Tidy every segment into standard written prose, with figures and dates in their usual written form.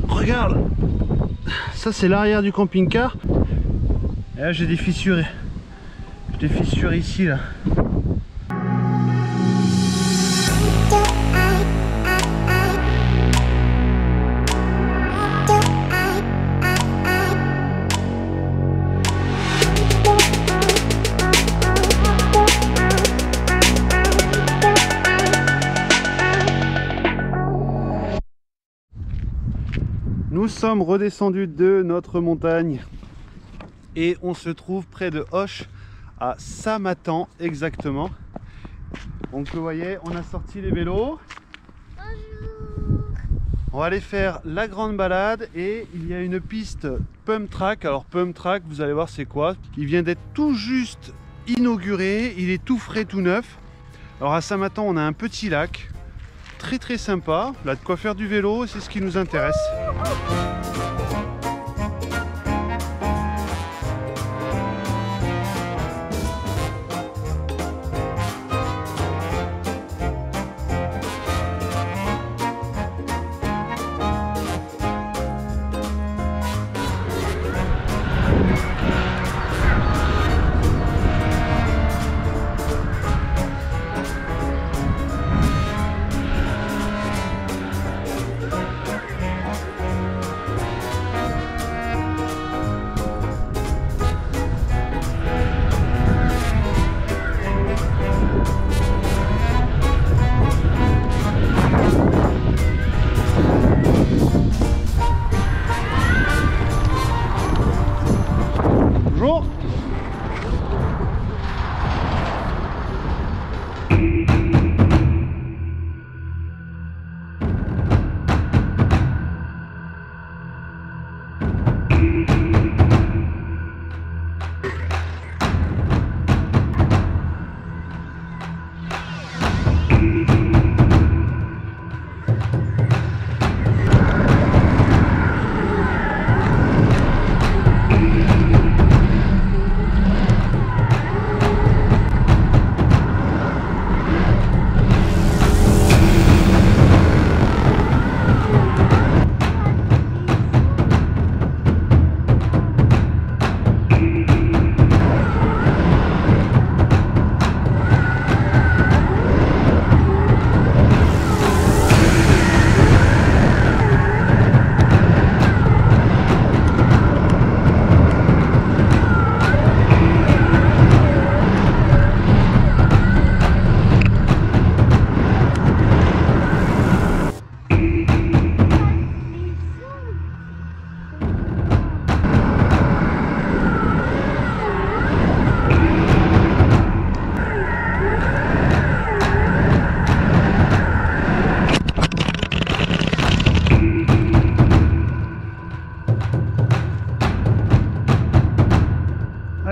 Regarde, ça c'est l'arrière du camping-car. Et là j'ai des fissures. J'ai des fissures ici là. Nous sommes redescendus de notre montagne et on se trouve près de Auch, à Samatan exactement. Donc vous voyez, on a sorti les vélos. Bonjour. On va aller faire la grande balade et il y a une piste Pump Track. Alors Pump Track, vous allez voir c'est quoi. Il vient d'être tout juste inauguré, il est tout frais, tout neuf. Alors à Samatan, on a un petit lac. Très sympa, là de quoi faire du vélo, c'est ce qui nous intéresse. Bonjour.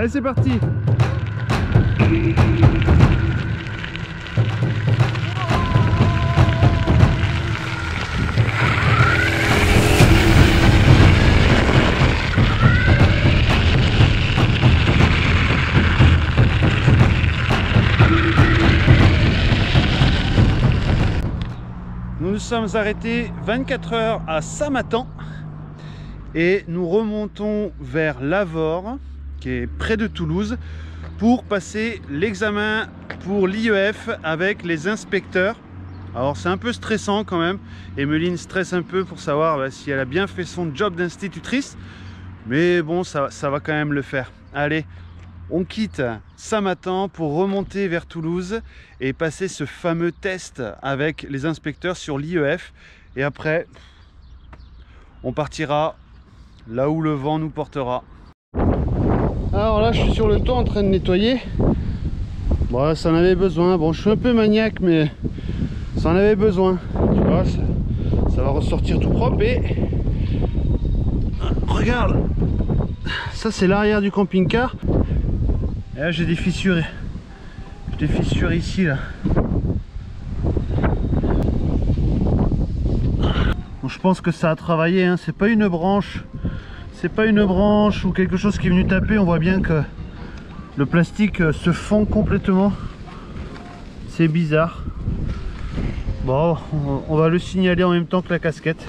Allez, c'est parti. Nous nous sommes arrêtés 24 heures à Samatan et nous remontons vers Lavore, qui est près de Toulouse, pour passer l'examen pour l'IEF avec les inspecteurs. Alors c'est un peu stressant quand même, Emeline stresse un peu pour savoir si elle a bien fait son job d'institutrice, mais bon, ça va quand même le faire. Allez, on quitte Samatan pour remonter vers Toulouse et passer ce fameux test avec les inspecteurs sur l'IEF, et après on partira là où le vent nous portera. Alors là je suis sur le toit en train de nettoyer. Bon, ça en avait besoin. Bon, je suis un peu maniaque, mais ça en avait besoin. Tu vois, ça va ressortir tout propre. Et regarde, ça c'est l'arrière du camping-car. Et là j'ai des fissures. J'ai des fissures ici là. Bon, je pense que ça a travaillé, hein. C'est pas une branche. C'est pas une branche ou quelque chose qui est venu taper. On voit bien que le plastique se fond complètement. C'est bizarre. Bon, on va le signaler en même temps que la casquette.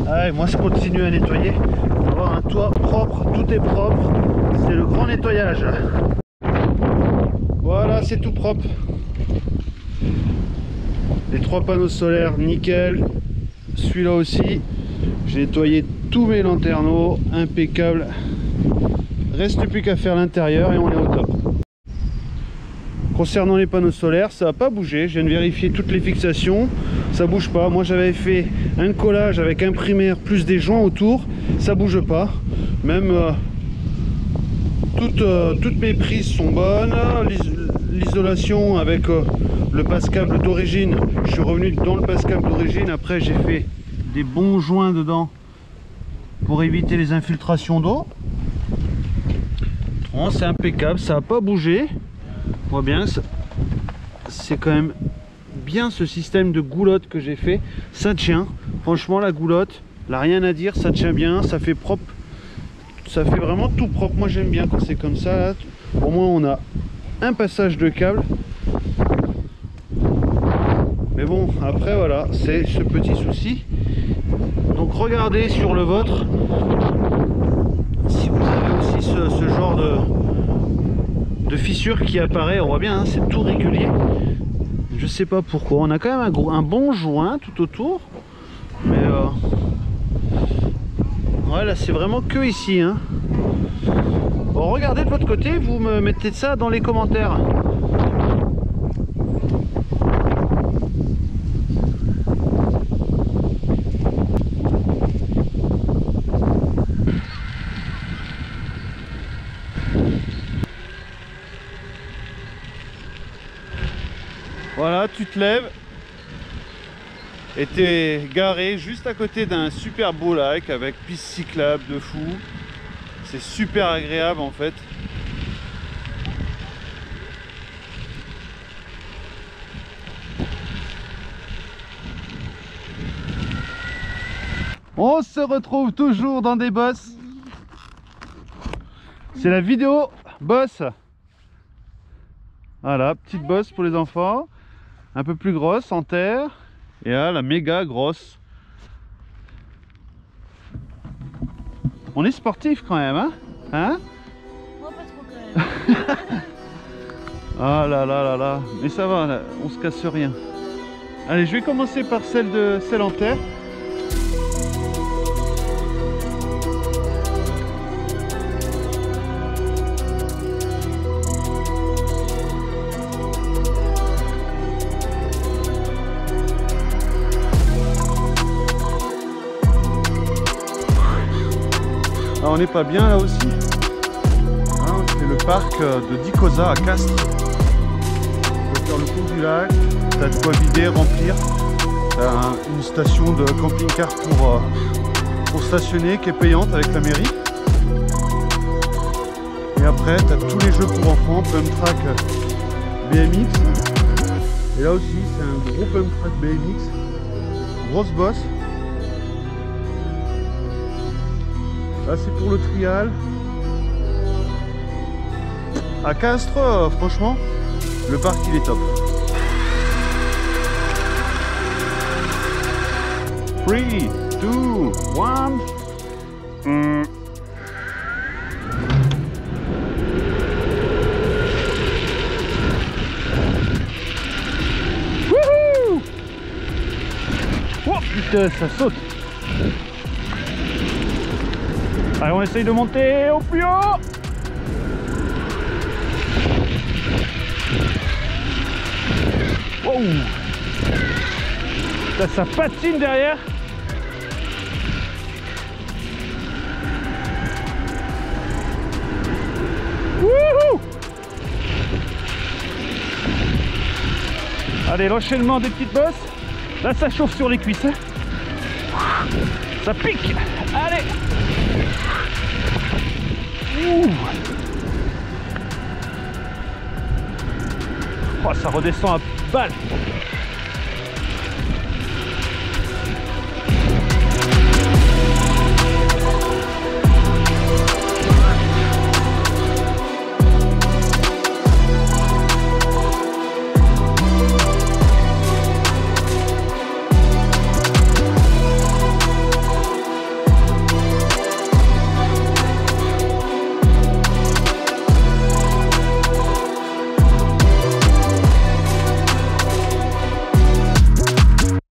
Allez, moi je continue à nettoyer. On va avoir un toit propre, tout est propre. C'est le grand nettoyage. Voilà, c'est tout propre. Les 3 panneaux solaires, nickel. Celui-là aussi. J'ai nettoyé tous mes lanterneaux, impeccable. Reste plus qu'à faire l'intérieur et on est au top. Concernant les panneaux solaires, ça n'a pas bougé. Je viens de vérifier toutes les fixations. Ça bouge pas. Moi j'avais fait un collage avec un primaire plus des joints autour. Ça bouge pas. Même toutes mes prises sont bonnes. L'isolation avec le passe-câble d'origine. Je suis revenu dans le passe-câble d'origine. Après j'ai fait des bons joints dedans pour éviter les infiltrations d'eau. Bon, c'est impeccable, ça n'a pas bougé. On voit bien, c'est quand même bien ce système de goulotte que j'ai fait. Ça tient, franchement la goulotte, là rien à dire, ça tient bien, ça fait propre. Ça fait vraiment tout propre. Moi j'aime bien quand c'est comme ça. Là. Au moins on a un passage de câble. Mais bon, après voilà, c'est ce petit souci. Donc regardez sur le vôtre si vous avez aussi ce genre de fissure qui apparaît. On voit bien, hein, c'est tout régulier. Je sais pas pourquoi. On a quand même un bon joint tout autour. Mais ouais, là c'est vraiment que ici. Hein. Bon, regardez de votre côté, vous me mettez ça dans les commentaires. Voilà, tu te lèves et t'es garé juste à côté d'un super beau lac avec piste cyclable de fou. C'est super agréable en fait. On se retrouve toujours dans des bosses. C'est la vidéo bosse. Voilà, petite bosse pour les enfants. Un peu plus grosse en terre. Et là, la méga grosse. On est sportif quand même, hein? Hein? Moi pas trop quand même. Ah là là là là. Mais ça va, là, on se casse rien. Allez, je vais commencer par celle en terre. Ah, on n'est pas bien là aussi. Hein, c'est le parc de Dicosa à Castres. Tu peux faire le tour du lac, tu as de quoi vider, remplir. Tu as une station de camping-car pour stationner qui est payante avec la mairie. Et après, tu as tous les jeux pour enfants, Pump Track BMX. Et là aussi, c'est un gros Pump Track BMX. Grosse bosse. Là c'est pour le trial. À Castres, franchement, le parc il est top. 3, 2, 1. Wouhou! Oh putain, ça saute. Allez, on essaye de monter au plus haut. Wow. Ça patine derrière. Wouhou. Allez, l'enchaînement des petites bosses. Là, ça chauffe sur les cuisses. Ça pique. Allez. Ouh. Oh, ça redescend à balle.